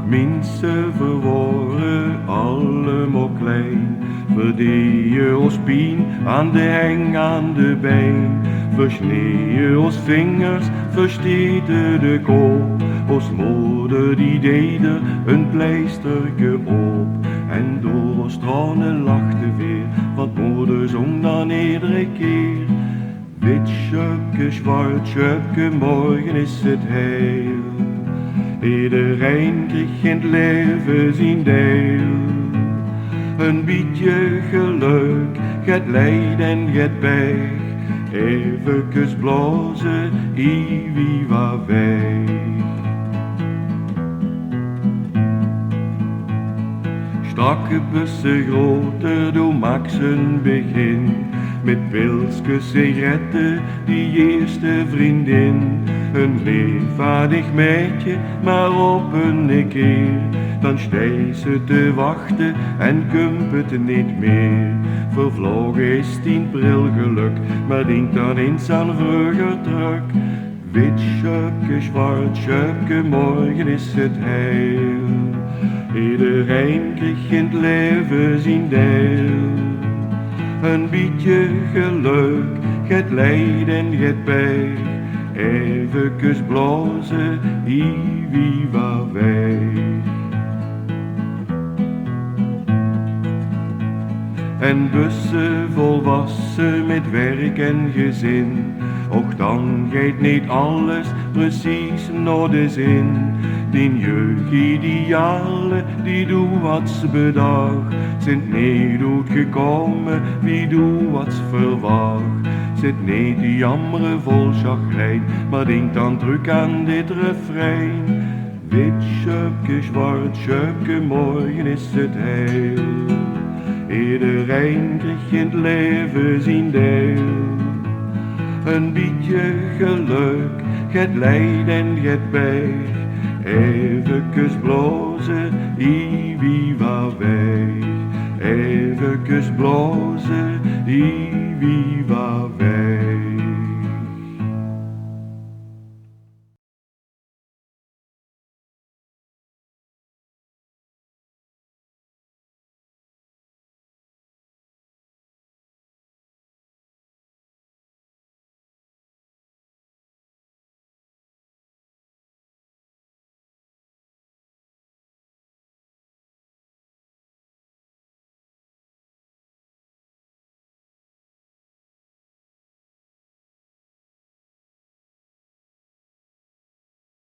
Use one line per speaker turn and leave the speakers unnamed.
Mensen verworren allemaal klein, verdieën ons pien aan de heng aan de been, versneeën ons vingers, versteten de kop. Ons moeder die deed er een pleisterke op, en door ons tranen lachte weer, want moeder zong dan iedere keer. Wit schubke, zwart schubke, morgen is het heil. Iedereen kreeg in het leven zijn deel. Een beetje geluk, het leid en het pech. Even blazen, wie waar weg. Strakke bussen, grote, doe Max een begin. Met pilske sigaretten, die eerste vriendin. Een leefvaardig meidje, maar op een keer. Dan stijgt ze te wachten en kumpt het niet meer. Vervlogen is 10 april geluk, maar denkt dan eens aan vroeger terug. Wit schubke, zwart schubke, morgen is het heil. Iedereen kreeg in het leven zijn deel. Een beetje geluk, het leid en het pech. Even blazen, wie waar weg. En bussen volwassen met werk en gezin. Och dan gaat niet alles precies naar de zin. Die jeugdidealen, die doen wat ze bedacht. Zijn niet uitgekomen, wie doet wat ze verwacht. Zit niet te jammeren vol chagrijn, maar denk dan druk aan dit refrein. Wit schubke, zwart schubke, morgen is het heil. Iedereen kreeg in het leven zijn deel. Een beetje geluk, het leid en het pech. Even blazen, wie waar weg. Even blazen, wie waar weg.